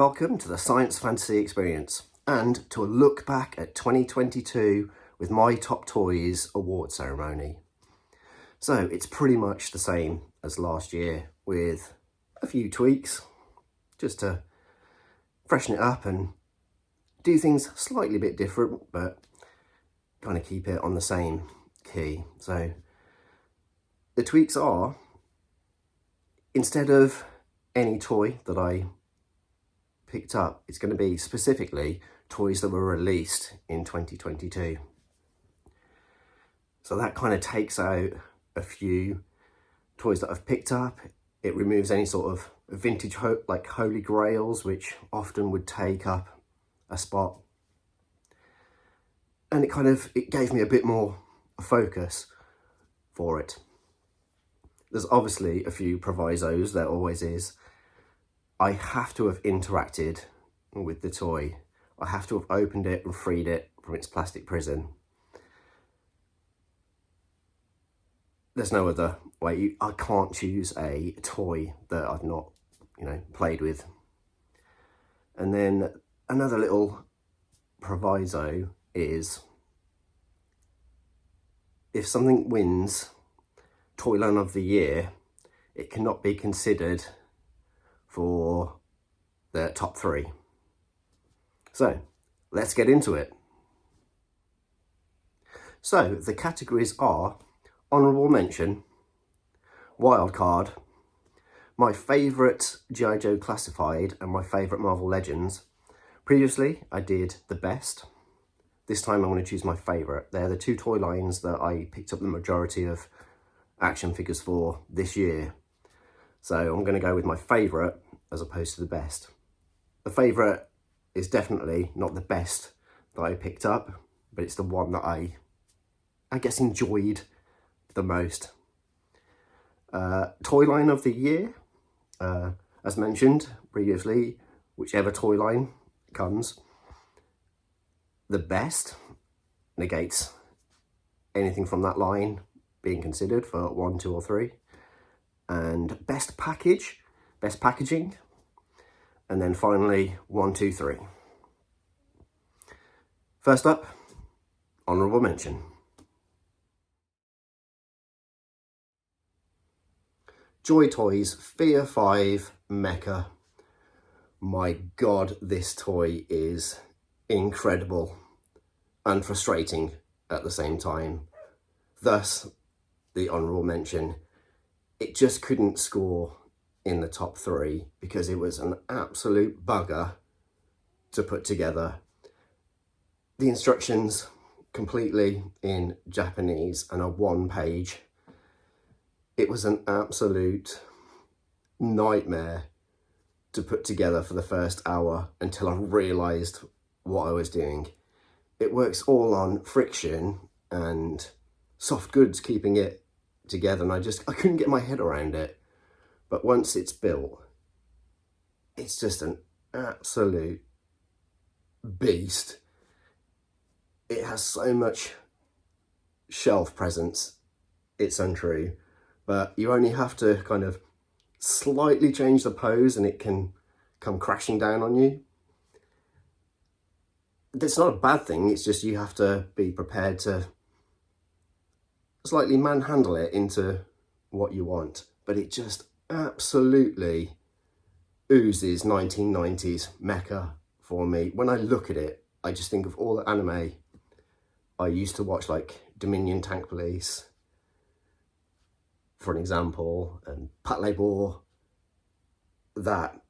welcome to the Science Fantasy Experience and to a look back at 2022 with my top toys award ceremony. So it's pretty much the same as last year with a few tweaks just to freshen it up and do things slightly a bit different, but kind of keep it on the same key. So the tweaks are, instead of any toy that I picked up, it's going to be specifically toys that were released in 2022. So that kind of takes out a few toys that I've picked up. It removes any sort of vintage like holy grails, which often would take up a spot. And it gave me a bit more focus for it. There's obviously a few provisos, there always is. I have to have interacted with the toy. I have to have opened it and freed it from its plastic prison. There's no other way. I can't choose a toy that I've not, played with. And then another little proviso is, if something wins Toyline of the Year, it cannot be considered for the top 3. So let's get into it. So the categories are honourable mention, wildcard, my favourite G.I. Joe Classified and my favourite Marvel Legends. Previously I did the best. This time I'm going to choose my favourite. They're the 2 toy lines that I picked up the majority of action figures for this year. So I'm going to go with my favourite as opposed to the best. The favourite is definitely not the best that I picked up, but it's the one that I guess enjoyed the most. Toy line of the year, as mentioned previously, whichever toy line comes, the best negates anything from that line being considered for 1, 2 or 3. And best packaging, and then finally 1, 2, 3. First up, honourable mention. Joy Toys Fear 5 Mecha. My God, this toy is incredible and frustrating at the same time. Thus, the honourable mention. It just couldn't score in the top 3 because it was an absolute bugger to put together. The instructions completely in Japanese and a 1-page. It was an absolute nightmare to put together for the first hour until I realised what I was doing. It works all on friction and soft goods keeping it together, and I couldn't get my head around it. But once it's built, it's just an absolute beast. It has so much shelf presence, it's untrue, but you only have to kind of slightly change the pose and it can come crashing down on you. It's not a bad thing, it's just you have to be prepared to slightly manhandle it into what you want. But it just absolutely oozes 1990s mecha for me. When I look at it, I just think of all the anime I used to watch, like Dominion Tank Police, for an example, and Patlabor. That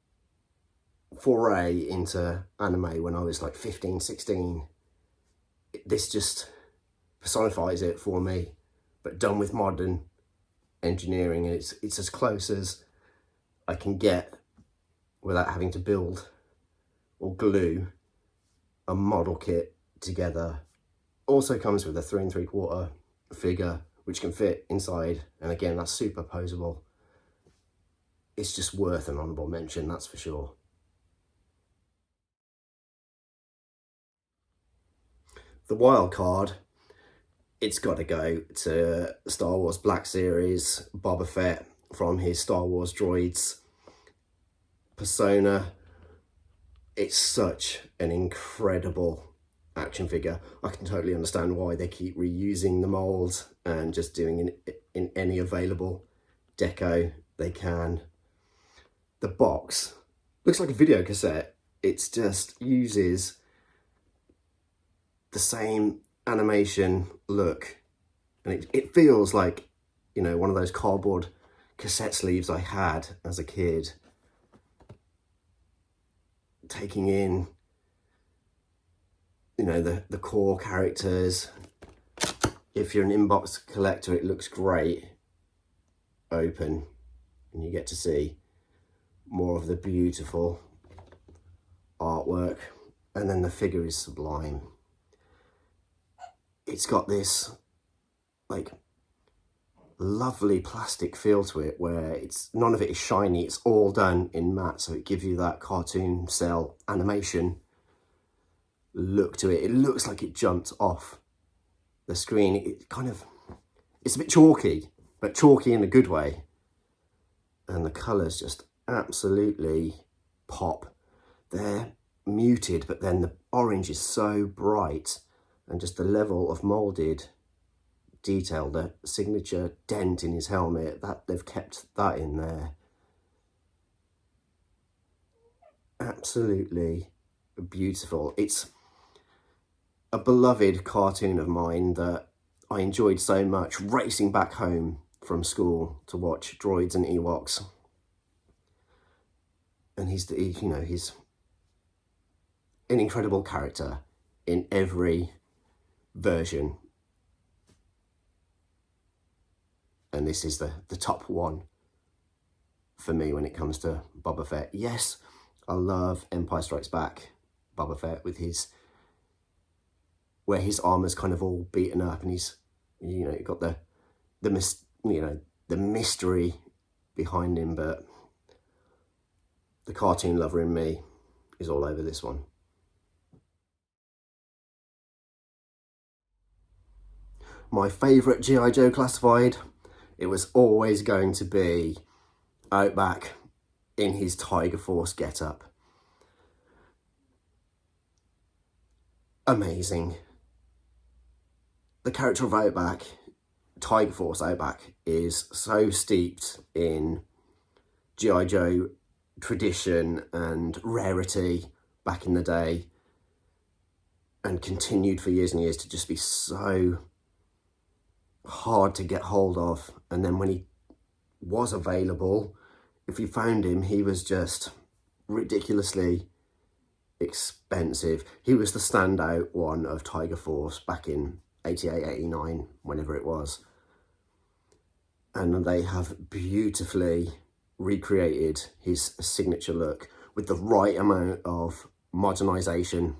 foray into anime when I was like 15, 16, this just personifies it for me, but done with modern engineering, and it's as close as I can get without having to build or glue a model kit together. Also comes with a 3 3/4 figure which can fit inside, and again that's superposable. It's just worth an honourable mention, that's for sure. The wild card, it's got to go to Star Wars Black Series Boba Fett from his Star Wars Droids persona. it's such an incredible action figure. I can totally understand why they keep reusing the molds and just doing it in any available deco they can. The box looks like a video cassette. It just uses the same animation look, and it feels like, you know, one of those cardboard cassette sleeves I had as a kid, taking in, you know, the core characters. If you're an inbox collector, it looks great open, and you get to see more of the beautiful artwork, and then the figure is sublime. It's got this like lovely plastic feel to it, where it's none of it is shiny, it's all done in matte, so it gives you that cartoon cell animation look to it. It looks like it jumped off the screen. It's a bit chalky, but chalky in a good way, and the colours just absolutely pop. They're muted, but then the orange is so bright, and just the level of moulded detail, the signature dent in his helmet, that they've kept that in there. Absolutely beautiful. It's a beloved cartoon of mine that I enjoyed so much, racing back home from school to watch Droids and Ewoks. And he's an incredible character in every version. And this is the top one for me when it comes to Boba Fett. Yes, I love Empire Strikes Back Boba Fett with where his armor's kind of all beaten up, and he's, you know, got the mystery behind him, but the cartoon lover in me is all over this one. My favourite G.I. Joe classified, it was always going to be Outback in his Tiger Force getup. Amazing. The character of Outback, Tiger Force Outback, is so steeped in G.I. Joe tradition and rarity back in the day, and continued for years and years to just be so hard to get hold of. And then when he was available, if you found him, he was just ridiculously expensive. He was the standout one of Tiger Force back in 88, 89, whenever it was. And they have beautifully recreated his signature look with the right amount of modernisation.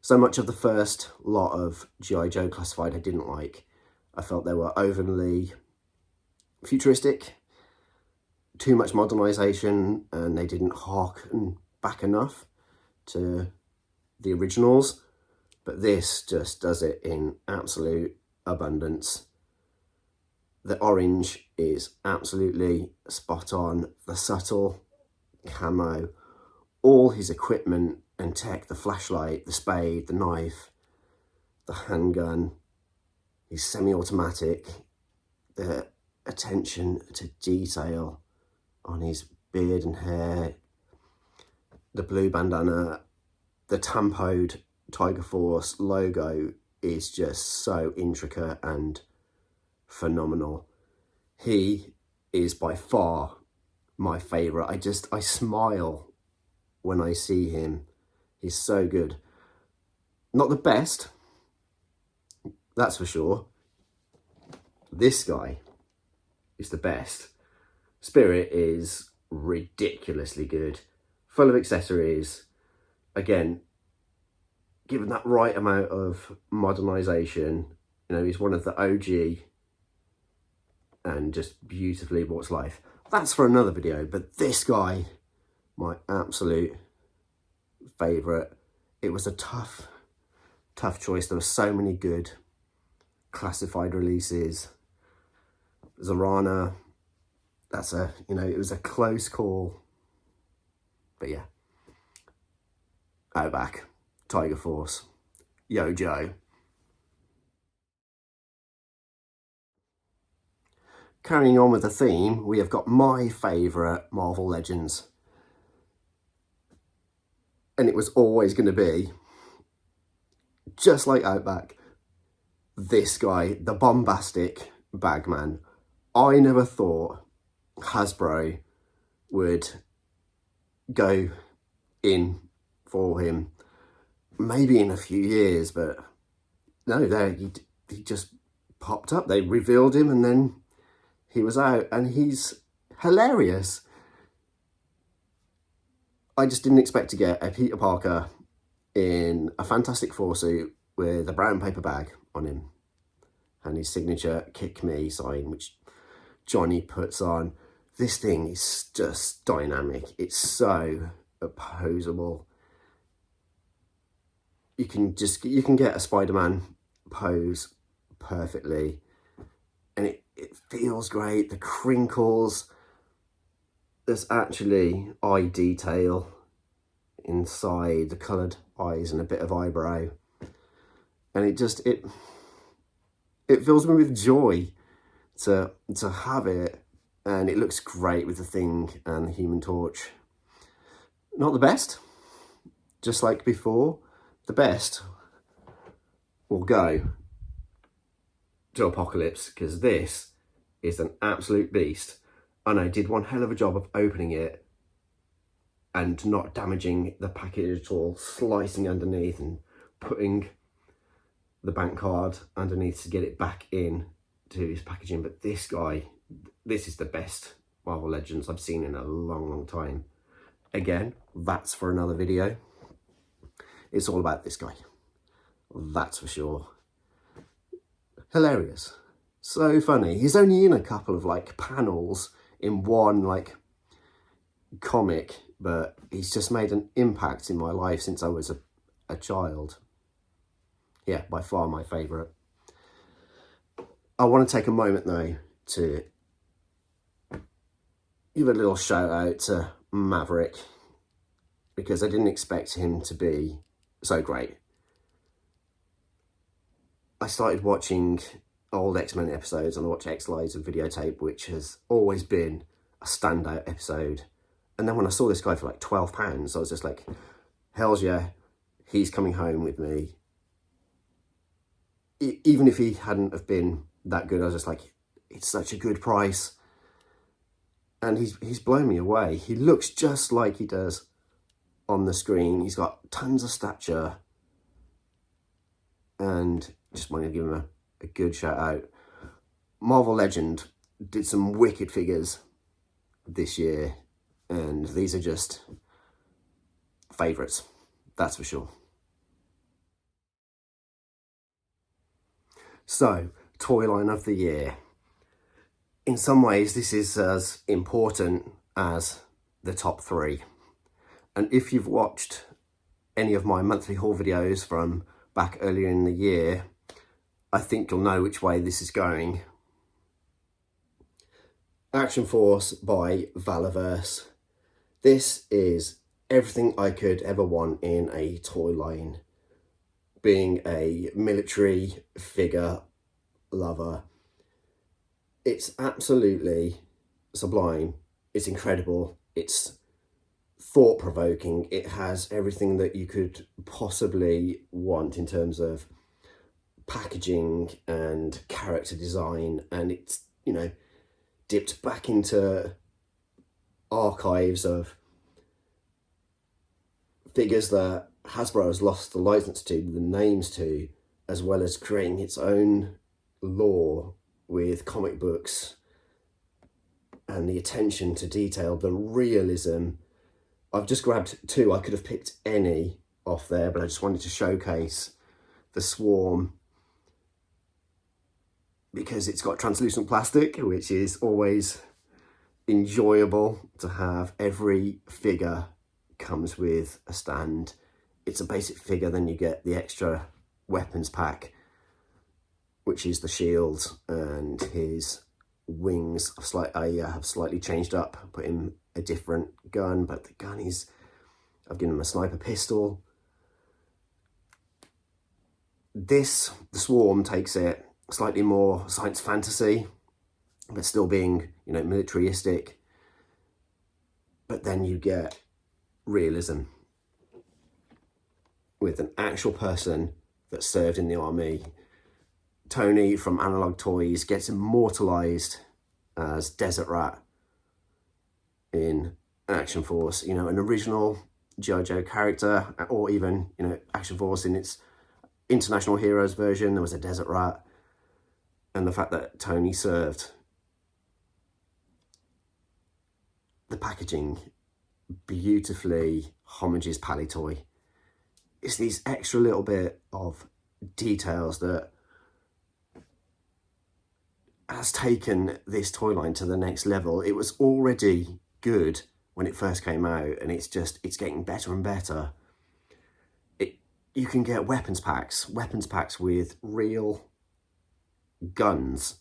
So much of the first lot of G.I. Joe classified I didn't like. I felt they were overly futuristic, too much modernisation, and they didn't harken back enough to the originals. But this just does it in absolute abundance. The orange is absolutely spot on. The subtle camo, all his equipment and tech, the flashlight, the spade, the knife, the handgun, his semi-automatic, the attention to detail on his beard and hair, the blue bandana, the tampoed Tiger Force logo is just so intricate and phenomenal. He is by far my favourite. I smile when I see him. He's so good. Not the best, that's for sure. This guy is the best. Spirit is ridiculously good, full of accessories. Again, given that right amount of modernisation, you know, he's one of the OG and just beautifully brought to life. That's for another video, but this guy, my absolute favourite. It was a tough choice. There were so many good classified releases. Zorana, it was a close call. But yeah, Outback, Tiger Force, Yo Joe. Carrying on with the theme, we have got my favourite Marvel Legends. And it was always going to be, just like Outback, this guy, the bombastic Bagman. I never thought Hasbro would go in for him, maybe in a few years, but no, there he just popped up. They revealed him and then he was out, and he's hilarious. I just didn't expect to get a Peter Parker in a Fantastic Four suit with a brown paper bag on him and his signature "Kick Me" sign, which Johnny puts on. This thing is just dynamic. It's so opposable. You can get a Spider-Man pose perfectly, and it feels great. The crinkles, there's actually eye detail inside, the coloured eyes and a bit of eyebrow, and it fills me with joy to have it. And it looks great with the Thing and the Human Torch. Not the best, just like before. The best will go to Apocalypse, because this is an absolute beast. And I did one hell of a job of opening it and not damaging the package at all, slicing underneath and putting the bank card underneath to get it back in to his packaging. But this guy, this is the best Marvel Legends I've seen in a long, long time. Again, that's for another video. It's all about this guy, that's for sure. Hilarious, so funny. He's only in a couple of like panels in one like comic, but he's just made an impact in my life since I was a child. Yeah, by far my favourite. I want to take a moment though to give a little shout out to Maverick, because I didn't expect him to be so great. I started watching old X-Men episodes, and I watch X-Lives and Videotape, which has always been a standout episode. And then when I saw this guy for like £12, I was just like, hell's yeah, he's coming home with me. Even if he hadn't have been that good, I was just like, it's such a good price. And he's blown me away. He looks just like he does on the screen. He's got tons of stature, and just wanted to give him a good shout out. Marvel Legend did some wicked figures this year, and these are just favourites, that's for sure. So, toy line of the year. In some ways, this is as important as the top three. And if you've watched any of my monthly haul videos from back earlier in the year, I think you'll know which way this is going. Action Force by Valaverse. This is everything I could ever want in a toy line. Being a military figure lover, it's absolutely sublime. It's incredible. It's thought-provoking. It has everything that you could possibly want in terms of packaging and character design, and it's, you know, dipped back into archives of figures that Hasbro has lost the license to, the names to, as well as creating its own lore with comic books and the attention to detail, the realism. I've just grabbed two. I could have picked any off there, but I just wanted to showcase the Swarm because it's got translucent plastic, which is always enjoyable to have. Every figure comes with a stand. It's a basic figure, then you get the extra weapons pack, which is the shield, and his wings I have slightly changed up, put him a different gun, but the gun is, I've given him a sniper pistol, The Swarm takes it slightly more science fantasy, but still being, you know, militaristic. But then you get realism with an actual person that served in the army. Tony from Analog Toys gets immortalized as Desert Rat in Action Force, you know, an original G.I. Joe character, or even, you know, Action Force in its International Heroes version, there was a Desert Rat. And the fact that Tony served, the packaging beautifully homages Palitoy. It's these extra little bit of details that has taken this toy line to the next level. It was already good when it first came out, and it's getting better and better. You can get weapons packs with real guns,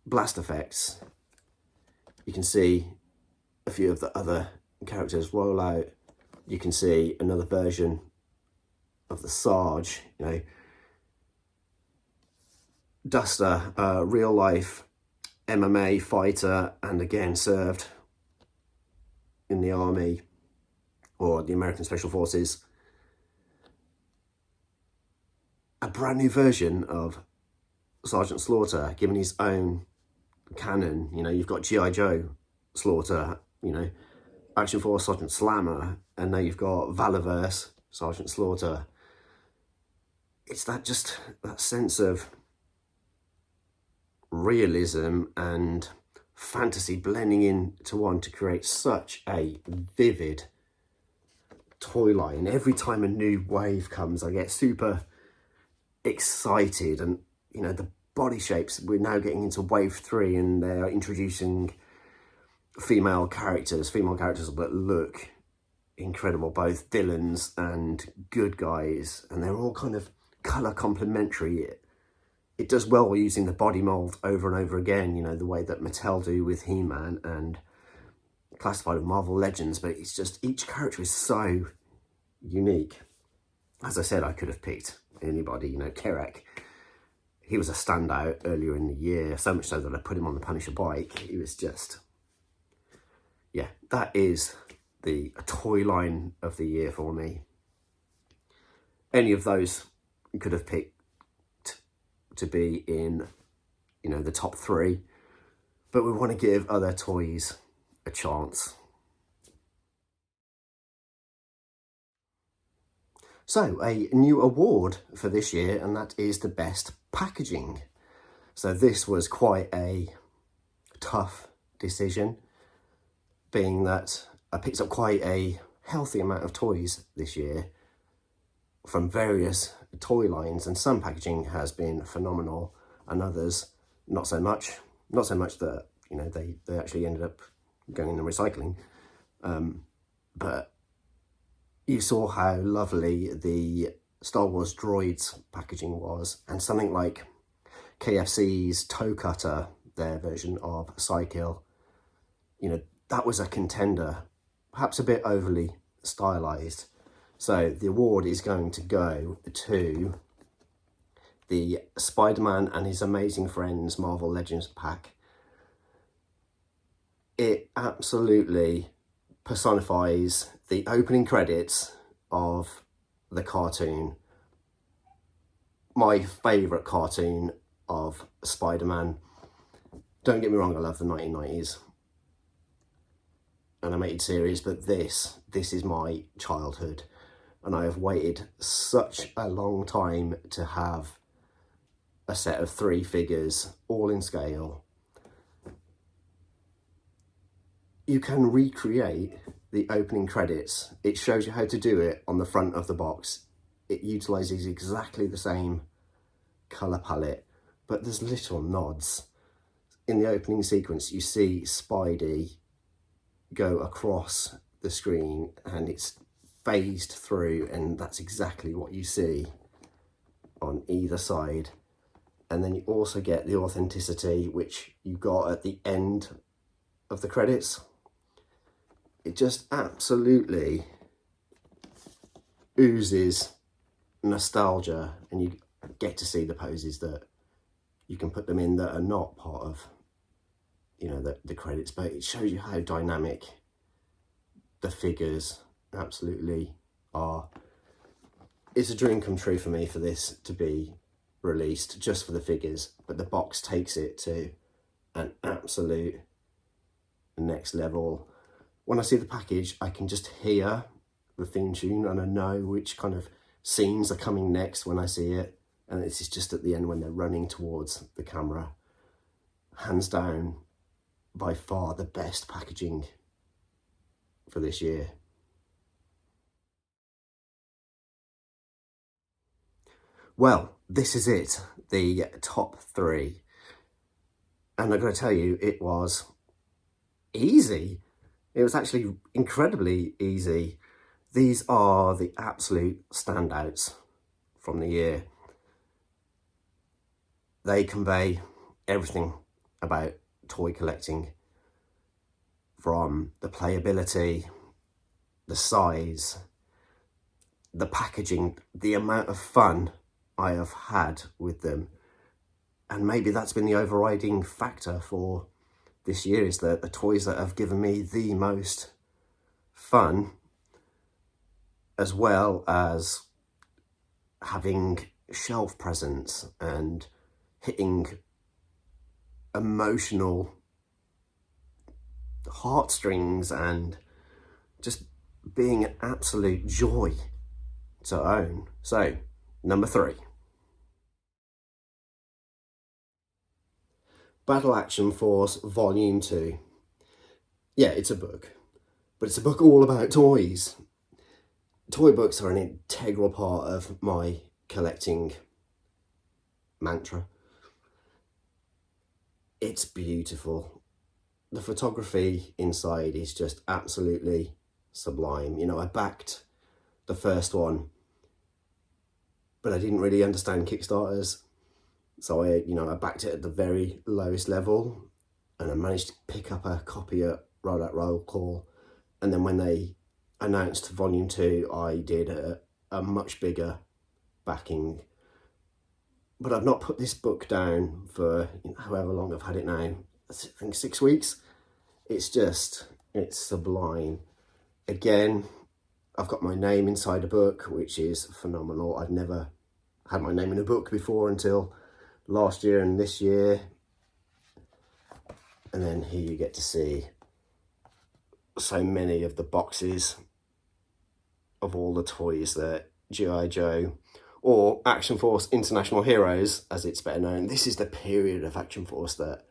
blast effects. You can see a few of the other characters roll out. You can see another version of the Sarge, you know, Duster, real life MMA fighter, and again served in the army or the American Special Forces. A brand new version of Sergeant Slaughter, given his own canon. You know, you've got G.I. Joe Slaughter, you know, Action Force Sergeant Slammer, and now you've got Valorverse Sergeant Slaughter. It's that sense of realism and fantasy blending into one to create such a vivid toy line. Every time a new wave comes, I get super excited. And, you know, the body shapes, we're now getting into wave 3, and they're introducing female characters that look incredible, both villains and good guys, and they're all kind of color complementary. It does well using the body mold over and over again, you know, the way that Mattel do with He-Man and Classified with Marvel Legends, but it's just, each character is so unique. As I said, I could have picked anybody, you know, Kerek. He was a standout earlier in the year, so much so that I put him on the Punisher bike. He was just, yeah, that is the toy line of the year for me. Any of those could have picked to be in, you know, the top 3, but we want to give other toys a chance. So, a new award for this year, and that is the best packaging. So this was quite a tough decision, being that I picked up quite a healthy amount of toys this year from various toy lines, and some packaging has been phenomenal and others not so much. Not so much that, you know, they actually ended up going in the recycling. But you saw how lovely the Star Wars Droids packaging was, and something like KFC's Toe Cutter, their version of Psykill, you know, that was a contender, perhaps a bit overly stylized. So the award is going to go to the Spider-Man and His Amazing Friends Marvel Legends pack. It absolutely personifies the opening credits of the cartoon. My favourite cartoon of Spider-Man. Don't get me wrong, I love the 1990s animated series, but this is my childhood, and I have waited such a long time to have a set of 3 figures, all in scale. You can recreate the opening credits. It shows you how to do it on the front of the box. It utilises exactly the same colour palette, but there's little nods. In the opening sequence, you see Spidey go across the screen and it's phased through, and that's exactly what you see on either side. And then you also get the authenticity which you got at the end of the credits. It just absolutely oozes nostalgia, and get to see the poses that you can put them in that are not part of, you know, the credits, but it shows you how dynamic the figures absolutely are. It's a dream come true for me for this to be released just for the figures, but the box takes it to an absolute next level. When I see the package, I can just hear the theme tune and I know which kind of scenes are coming next when I see it. And this is just at the end when they're running towards the camera. Hands down, by far the best packaging for this year. Well, this is it, the top 3. And I'm going to tell you, it was easy. It was actually incredibly easy. These are the absolute standouts from the year. They convey everything about toy collecting, from the playability, the size, the packaging, the amount of fun I have had with them. And maybe that's been the overriding factor for this year, is that the toys that have given me the most fun, as well as having shelf presence and hitting emotional heartstrings and just being an absolute joy to own. So, number 3. Battle Action Force Volume 2. Yeah, it's a book, but it's a book all about toys. Toy books are an integral part of my collecting mantra. It's beautiful. The photography inside is just absolutely sublime. You know, I backed the first one, but I didn't really understand Kickstarters. So I backed it at the very lowest level, and I managed to pick up a copy at Rollout Roll Call. And then when they announced Volume 2, I did a much bigger backing. But I've not put this book down for however long I've had it now. I think 6 weeks. It's sublime. Again, I've got my name inside a book, which is phenomenal. I've never had my name in a book before until last year and this year. And then here you get to see so many of the boxes of all the toys that G.I. Joe, or Action Force International Heroes, as it's better known. This is the period of Action Force that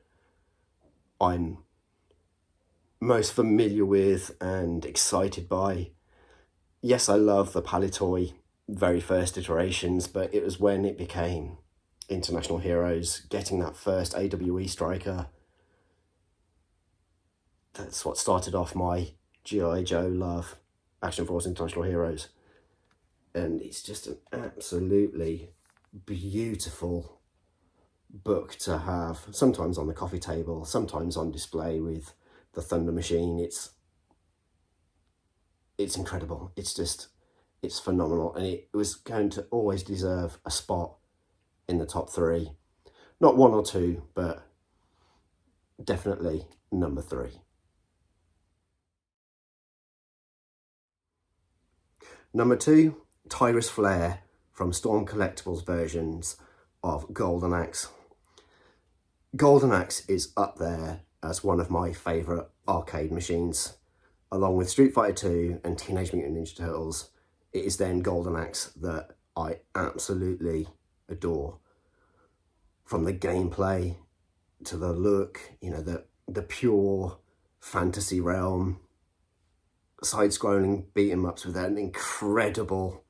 I'm most familiar with and excited by. Yes, I love the Palitoy very first iterations, but it was when it became International Heroes, getting that first AWE striker, that's what started off my G.I. Joe love, Action Force International Heroes. And it's just an absolutely beautiful book to have, sometimes on the coffee table, sometimes on display with the Thunder Machine. It's incredible. It's phenomenal. And it was going to always deserve a spot in the top 3. Not 1 or 2, but definitely number 3. Number 2, Tyrus Flare from Storm Collectibles versions of Golden Axe. Golden Axe is up there as one of my favourite arcade machines. Along with Street Fighter 2 and Teenage Mutant Ninja Turtles, it is then Golden Axe that I absolutely adore. From the gameplay to the look, you know, the pure fantasy realm, side-scrolling beat-em-ups with an incredible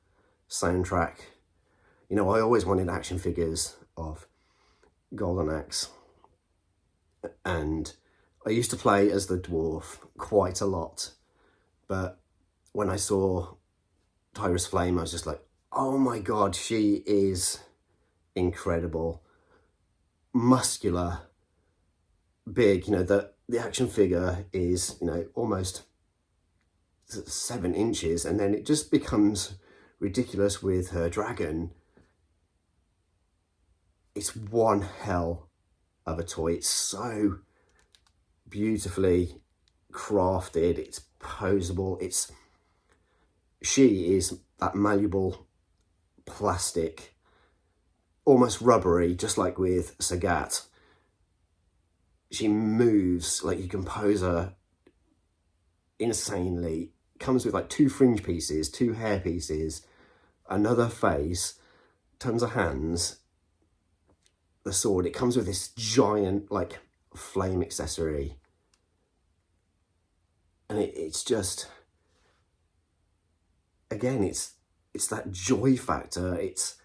soundtrack. You know, I always wanted action figures of Golden Axe, and I used to play as the dwarf quite a lot, but when I saw Tyrus Flame, I was just like, oh my god, she is incredible. Muscular, big, you know, the action figure is, you know, almost 7 inches, and then it just becomes ridiculous with her dragon. it's one hell of a toy. It's so beautifully crafted, it's posable, she is that malleable plastic, almost rubbery, just like with Sagat. She moves like you can pose her insanely. Comes with like 2 fringe pieces, 2 hair pieces, another face, tons of hands, the sword. It comes with this giant like flame accessory, and it's just, again, it's that joy factor. It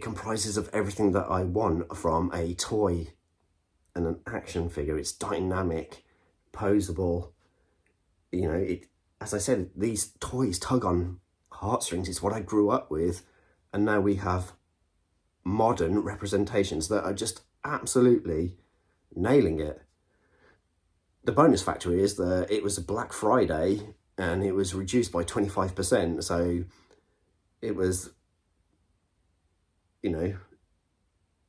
comprises of everything that I want from a toy and an action figure. It's dynamic, posable, you know, as I said, these toys tug on heartstrings. It's what I grew up with, and now we have modern representations that are just absolutely nailing it. The bonus factor is that it was a Black Friday and it was reduced by 25%, so it was, you know,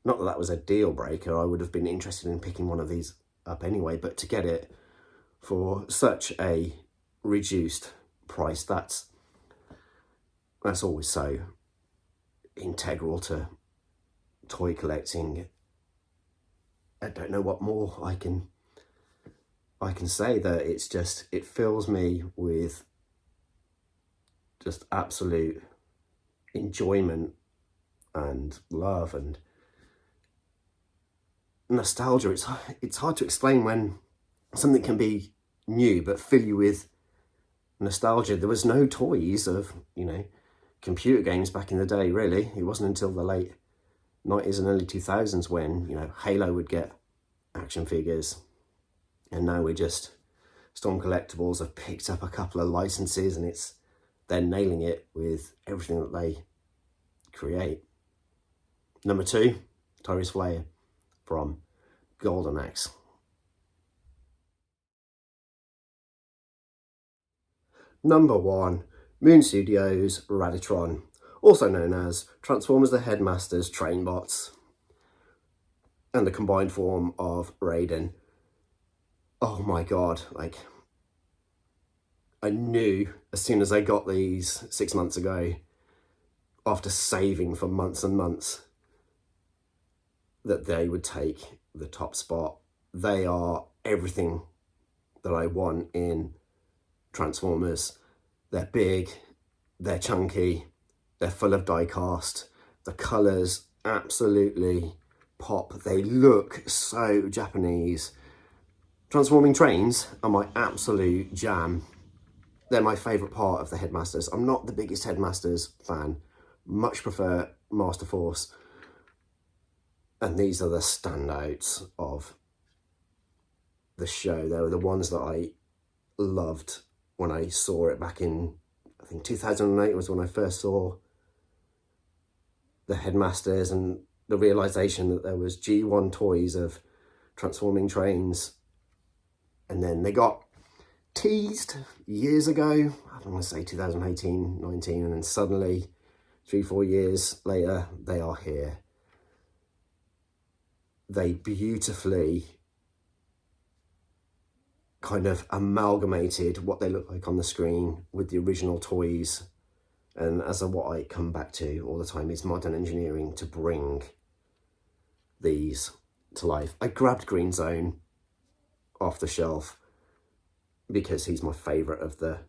not that that was a deal breaker. I would have been interested in picking one of these up anyway, but to get it for such a reduced price, that's always so integral to toy collecting. I don't know what more I can say. That it's just, it fills me with just absolute enjoyment and love and nostalgia. It's hard to explain when something can be new but fill you with nostalgia. There was no toys of, you know, computer games back in the day, really. It wasn't until the late 90s and early 2000s when, you know, Halo would get action figures, and now we're just, Storm Collectibles have picked up a couple of licenses and they're nailing it with everything that they create. Number 2, Tyrese Flair from Golden Axe. Number 1, Moon Studios Raditron, also known as Transformers the Headmaster's Trainbots, and the combined form of Raiden. Oh my god, like, I knew as soon as I got these 6 months ago, after saving for months and months, that they would take the top spot. They are everything that I want in Transformers. They're big, they're chunky, they're full of die cast, the colours absolutely pop, they look so Japanese. Transforming trains are my absolute jam. They're my favourite part of the Headmasters. I'm not the biggest Headmasters fan, much prefer Master Force, and these are the standouts of the show. They were the ones that I loved when I saw it back in, I think 2008 was when I first saw the Headmasters, and the realisation that there was G1 toys of transforming trains. And then they got teased years ago, I don't want to say 2018, 19, and then suddenly 3-4 years later, they are here. They beautifully kind of amalgamated what they look like on the screen with the original toys. And as of what I come back to all the time is modern engineering to bring these to life. I grabbed Green Zone off the shelf because he's my favourite of the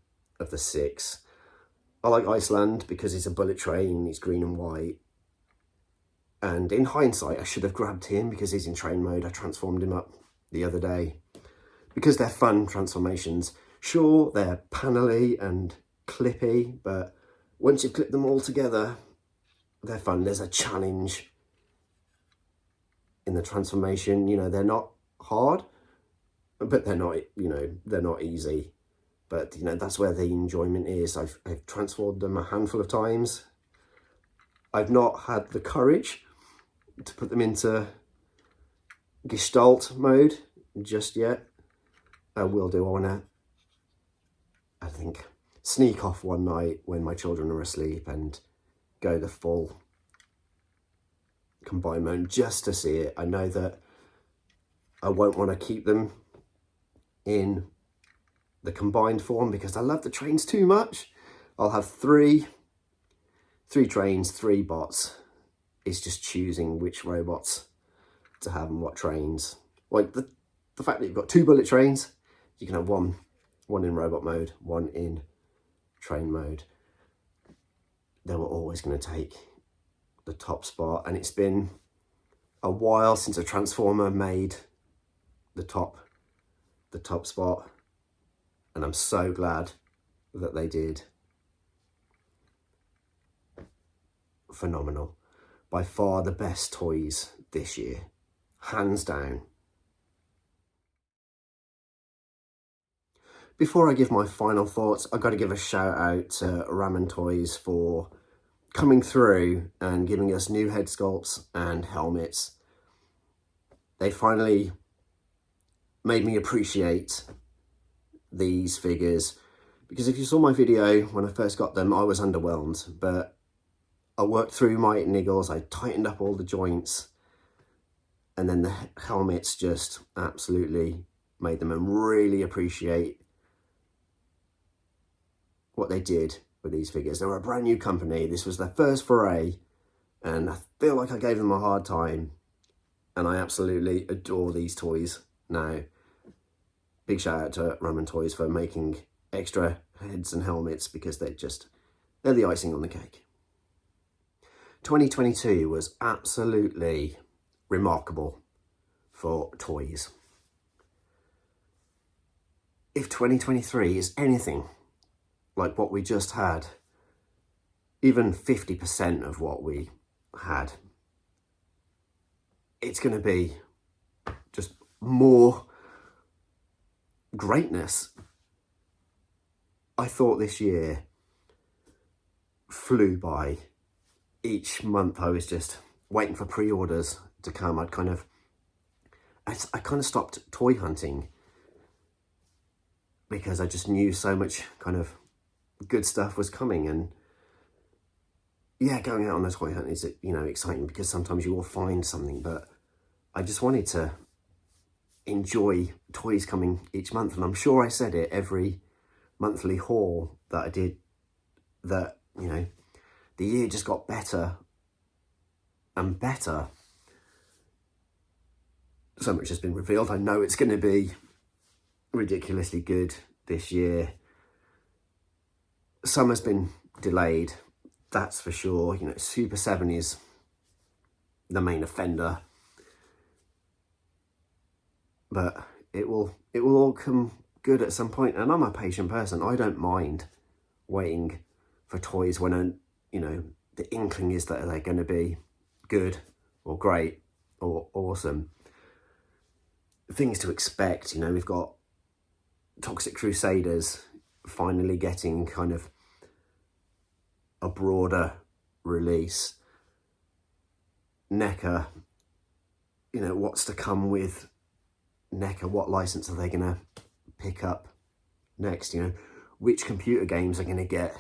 6. I like Iceland because he's a bullet train, he's green and white. And in hindsight, I should have grabbed him because he's in train mode. I transformed him up the other day because they're fun transformations. Sure, they're panelly and clippy, but once you clip them all together, they're fun. There's a challenge in the transformation. You know, they're not hard, but they're not, you know, they're not easy. But, you know, that's where the enjoyment is. I've transformed them a handful of times. I've not had the courage to put them into Gestalt mode just yet. I will do. I want to, I think, sneak off one night when my children are asleep and go the full combined mode just to see it. I know that I won't want to keep them in the combined form because I love the trains too much. I'll have three trains, 3 bots. It's just choosing which robots to have and what trains. Like the fact that you've got 2 bullet trains, you can have one in robot mode, 1 in train mode. They were always going to take the top spot, and it's been a while since a Transformer made the top spot, and I'm so glad that they did. Phenomenal. By far the best toys this year, hands down. Before I give my final thoughts, I've got to give a shout out to Ramen Toys for coming through and giving us new head sculpts and helmets. They finally made me appreciate these figures, because if you saw my video when I first got them, I was underwhelmed, but I worked through my niggles, I tightened up all the joints, and then the helmets just absolutely made them, and really appreciate what they did with these figures. They were a brand new company. This was their first foray, and I feel like I gave them a hard time, and I absolutely adore these toys now. Big shout out to Ramen Toys for making extra heads and helmets, because they're the icing on the cake. 2022 was absolutely remarkable for toys. If 2023 is anything like what we just had, even 50% of what we had, it's going to be just more greatness. I thought this year flew by. Each month I was just waiting for pre-orders to come. I kind of stopped toy hunting because I just knew so much kind of good stuff was coming. And yeah, going out on a toy hunt is, you know, exciting because sometimes you will find something, but I just wanted to enjoy toys coming each month. And I'm sure I said it every monthly haul that I did, that, you know, the year just got better and better. So much has been revealed. I know it's going to be ridiculously good this year. Some has been delayed, that's for sure. You know, Super 7 is the main offender, but it will all come good at some point. And I'm a patient person. I don't mind waiting for toys when you know, the inkling is that they're going to be good or great or awesome. Things to expect, you know, we've got Toxic Crusaders finally getting kind of a broader release. NECA, you know, what's to come with NECA? What license are they going to pick up next? You know, which computer games are going to get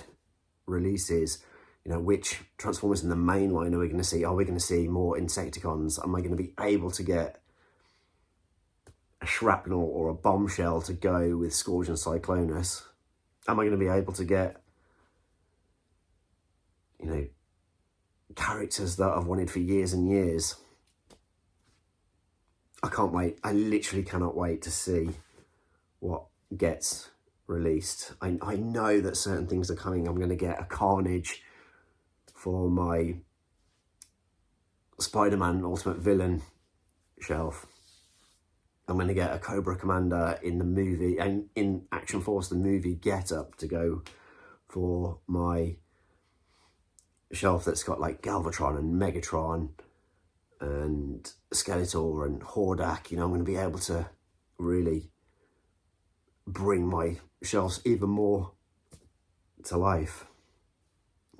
releases? You know, which Transformers in the main line are we going to see? Are we going to see more Insecticons? Am I going to be able to get a Shrapnel or a Bombshell to go with Scourge and Cyclonus? Am I going to be able to get, you know, characters that I've wanted for years and years? I can't wait. I literally cannot wait to see what gets released. I know that certain things are coming. I'm going to get a Carnage for my Spider-Man Ultimate Villain shelf. I'm going to get a Cobra Commander in the movie, and in Action Force, the movie Get Up, to go for my shelf that's got like Galvatron and Megatron and Skeletor and Hordak. You know, I'm going to be able to really bring my shelves even more to life.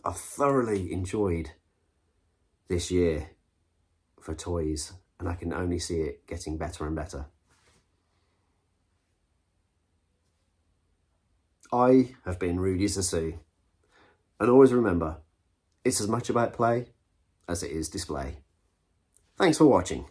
I've thoroughly enjoyed this year for toys, and I can only see it getting better and better. I have been Rudy Zasu, and always remember, it's as much about play as it is display. Thanks for watching.